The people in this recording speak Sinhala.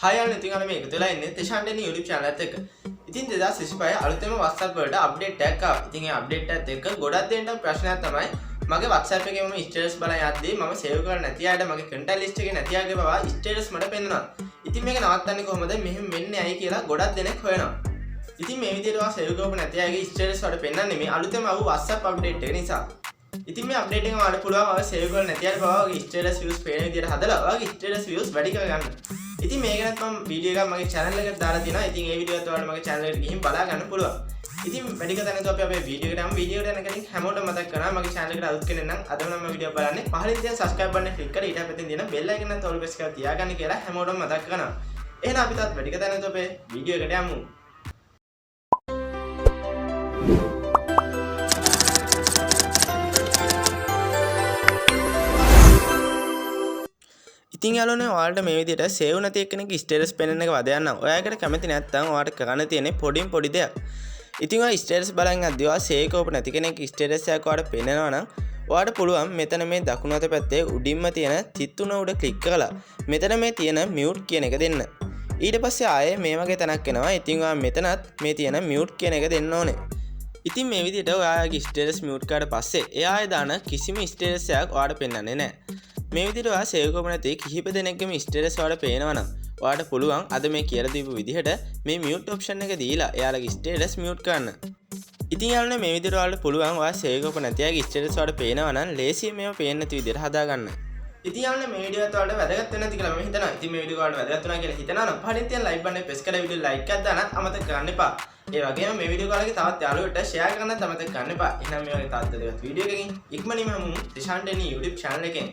හාය යාළුවෝ ඉතින් අර මේ එකතු වෙලා ඉන්නේ තිෂාන්ටෙනි YouTube channel එකත් එක්ක. ඉතින් 2025 අලුතෙන්ම WhatsApp වලට අප්ඩේට් එකක් ආවා. ඉතින් ඒ අප්ඩේට් එකත් එක්ක ගොඩක් දෙන්නට ප්‍රශ්නයක් තමයි මගේ WhatsApp එකේ මම ස්ටේටස් බලන් යද්දී මම සේව් කරලා නැති අයට මගේ contact list එකේ නැති අයගේ බව ස්ටේටස් මට පෙන්නනවා. ඉතින් මේක නවත්තන්නේ කොහොමද? මෙහෙම වෙන්නේ ඇයි කියලා ගොඩක් දෙනෙක් හොයනවා. ඉතින් මේ විදිහට ඔයා සේව් කරපු නැති අයගේ ස්ටේටස් වලට පෙන්නන්නේ මේ අලුතෙන්ම ආපු WhatsApp අප්ඩේට් එක නිසා. ඉතින් මේ අප්ඩේට් එක වලට පුළුවන් ඔය සේව් කරලා නැති අයට බව ඔයාගේ ස්ටේටස් views පේන විදිහට හදලා ඔයාගේ ස්ටේටස් views වැඩි කරගන්න. ඉතින් මේක නැත්නම් මම වීඩියෝ එකක් මගේ channel එකට දාලා තියෙනවා. ඉතින් ඒ වීඩියෝ එකත් ඔයාලට මගේ channel එකට ගිහින් බලා ගන්න පුළුවන්. ඉතින් වැඩි කතා නැතුව අපි අපේ වීඩියෝ එකට යමු. වීඩියෝ එකට යන කෙනෙක් හැමෝටම මතක් කරනවා මගේ channel එකට අලුත් කෙනෙක් නම් අදම නම් වීඩියෝ බලන්නේ පහලින් තියෙන subscribe button එක click කරලා ඊට පැත්තෙන් තියෙන bell icon එක තවල press කරලා තියාගන්න කියලා හැමෝටම මතක් කරනවා. එහෙනම් අපි තාත් වැඩි කතා නැතුව අපේ වීඩියෝ එකට යමු. ඉතින් යාළුවනේ ඔයාලට මේ විදිහට සේව් නැති එක්කෙනෙක් ස්ටේටස් පෙන්වන්න එක වදයක් නම් ඔයාලකට කැමති නැත්නම් ඔයාලට කරන්න තියෙන්නේ පොඩි දෙයක්. ඉතින් ඔයා ස්ටේටස් බලන් අද්දී ඔයා සේව් කරපු නැති කෙනෙක් ස්ටේටස් එකක් ඔයාලට පෙන්නනවා නම් ඔයාලට පුළුවන් මෙතන මේ දකුණු අත පැත්තේ උඩින්ම තියෙන තිත් තුන උඩ ක්ලික් කරලා මෙතන මේ තියෙන මියුට් කියන එක දෙන්න. ඊට පස්සේ ආයේ මේ වගේ තැනක් එනවා. ඉතින් ඔයා මෙතනත් මේ තියෙන මියුට් කියන එක දෙන්න ඕනේ. ඉතින් මේ විදිහට ඔයාගේ ස්ටේටස් මියුට් කරාට පස්සේ එයා දාන කිසිම ස්ටේටස් එකක් ඔයාලට පෙන්වන්නේ නැහැ. මේ විදිහට ඔයා සේව් කරපු නැති කිහිප දෙනෙක්ගේම ස්ටේටස් ඔයාලට පේනවා නම් ඔයාලට පුළුවන් අද මේ කියලා දීපු විදිහට මේ මියුට් ඔප්ෂන් එක දීලා එයාලගේ ස්ටේටස් මියුට් කරන්න. ඉතින් යාළුවනේ මේ විදිහට ඔයාලට පුළුවන් ඔයා සේව් කරපු නැති අයගේ ස්ටේටස් ඔයාලට පේනවා නම් ලේසියෙන් මේව පේන්නේ නැති විදිහට හදාගන්න. ඉතින් යාළුවනේ මේ වීඩියෝ එක ඔයාලට වැදගත් වෙන්නේ නැති කියලා මම හිතනවා. ඉතින් මේ වීඩියෝ ඔයාලට වැදගත් වුණා කියලා හිතනවා නම් පහලින් තියෙන ලයික් බටන් එක ප්‍රෙස් කරලා වීඩියෝ ලයික් එකක් දාන්න අමතක කරන්න එපා. ඒ වගේම මේ වීඩියෝ කාලේ තවත් යාළුවෝට ෂෙයා කරන්නත් අමතක කරන්න එපා. එහෙනම් මේ වගේ තවත් වැදගත් වීඩියෝ එකකින් ඉක්මනින්ම තිෂාන්ටෙනි YouTube channel එකෙන්